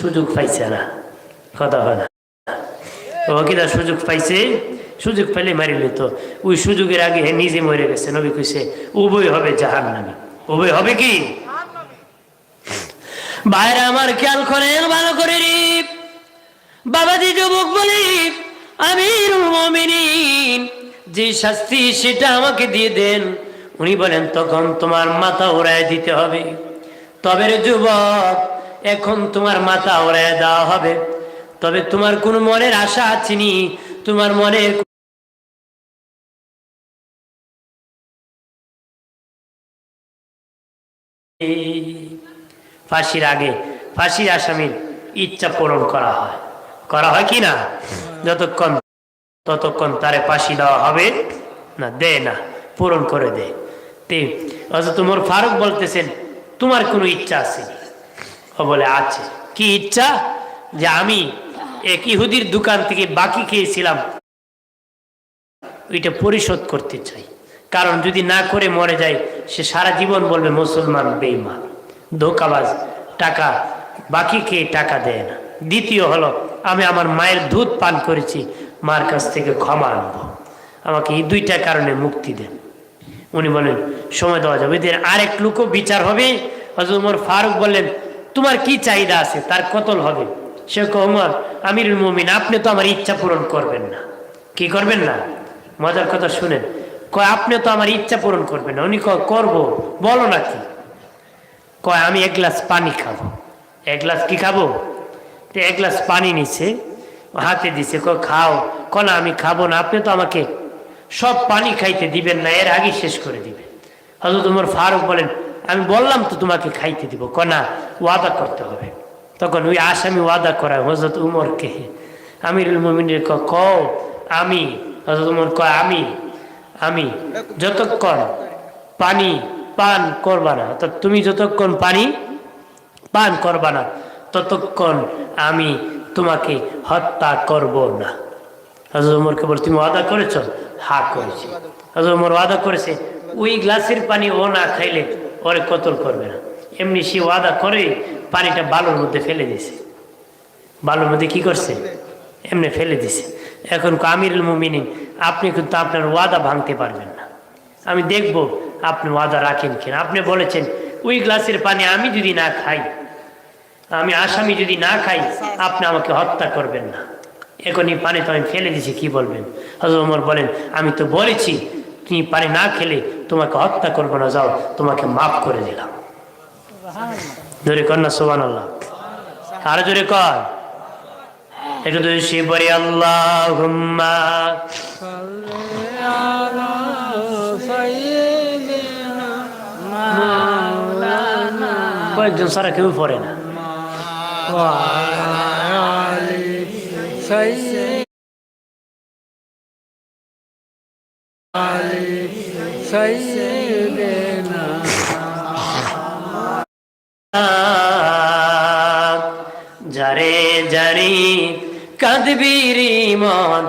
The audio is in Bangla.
সুযোগ পাইছে না, কথা হয় না। ওকিরা সুযোগ পাইছে, সুযোগ পেলে মারি লইত। ওই সুযোগের আগে হে নিজে মরে গেছে। নবী কইছে উভয় হবে জাহান্নামী। উভয় হবে কি? ভাইরা আমার খেয়াল করেন ভালো করে রে বাবাজি, যুবক বলি আমিরুল মুমিনিন যে শাস্তি সেটা আমাকে দিয়ে দেন। উনি বলেন তখন তোমার মাথা ওড়ায় দিতে হবে। তবে রে যুবক, এখন তোমার মাথা ওড়ায় দেওয়া হবে, তবে তোমার কোনো মনের আশা আছে নি? তোমার মনের ফাঁসির আগে ফাঁসির আসামির ইচ্ছা পূরণ করা হয়, করা হয় কি না? যতক্ষণ ততক্ষণ তারে ফাঁসি দেওয়া হবে না, দে না, পূরণ করে দে। হযরত ওমর ফারুক বলতেছেন তোমার কোনো ইচ্ছা আছে? ও বলে আছে। কি ইচ্ছা? যে আমি এক ইহুদির দোকান থেকে বাকি খেয়েছিলাম, ওইটা পরিশোধ করতে চাই। কারণ যদি না করে মরে যায়, সে সারা জীবন বলবে মুসলমান বেঈমান, ধোঁকাবাজ, টাকা বাকি খেয়ে টাকা দেয় না। দ্বিতীয় হলো আমি আমার মায়ের দুধ পান করেছি, মার কাছ থেকে ক্ষমা আনবো, আমাকে এই দুইটা কারণে মুক্তি দেন। উনি বলেন সময় দেওয়া যাবে। এদের আরেক লোকও বিচার হবে। হযরত ওমর ফারুক বললেন তোমার কি চাহিদা আছে? তার কতল হবে। সে ওমর আমিরুল মুমিন, আপনি তো আমার ইচ্ছা পূরণ করবেন না। কি করবেন না? মজার কথা শুনেন, কয় আপনি তো আমার ইচ্ছা পূরণ করবেন না। উনি কয় করবো, বলো না কি? কয় আমি এক গ্লাস পানি খাবো। এক গ্লাস কি খাবো? তো এক গ্লাস পানি নিছে, হাতে দিছে, কয় খাও। কয় না আমি খাবো না, আপনি তো আমাকে সব পানি খাইতে দিবেন না, এর আগে শেষ করে দিবেন। হযরত ওমর ফারুক বলেন আমি বললাম তো তোমাকে খাইতে দিব। কয় না, ওয়াদা করতে হবে। তখন ওই আসামি ওয়াদা করায় হযরত উমরকে। আমিরুল মুমিনের কও আমি। হযরত ওমর কয় আমি যতক্ষণ পানি পান করবা না, অর্থাৎ তুমি যতক্ষণ পানি পান করবা না ততক্ষণ আমি তোমাকে হত্যা করব না। হযরত ওমরকে বল তুমি ওয়াদা করেছ? হ্যাঁ করেছি। হযরত ওমর ওয়াদা করেছে ওই গ্লাসের পানি ও না খাইলে ওরে কতল করবে না। এমনি সে ওয়াদা করে পানিটা বালুর মধ্যে ফেলে দিছে। বালুর মধ্যে কি করছে? এমনি ফেলে দিছে। এখন আমিরুল মুমিনিন আপনি কিন্তু আপনার ওয়াদা ভাঙতে পারবেন না, আমি দেখব আপনি ওয়াদা রাখেন কিনা। আপনি বলেছেন ওই গ্লাসের পানি আমি যদি না খাই, আমি আসামি যদি না খাই, আপনি আমাকে হত্যা করবেন না। এখন এই পানি তো আমি ফেলে দিছি, কি বলবেন? হযরত ওমর বলেন আমি তো বলেছি তুমি পানি না খেলে তোমাকে হত্যা করবো না, যাও তোমাকে মাফ করে দিলাম। জোরে কর না সুবহানাল্লাহ। আরো জোরে কর। একটু তো সে বলি আল্লাহুম্মা কয়েকজন সারা কেউ পড়ে না। যারে জানি কাঁদবি রে মন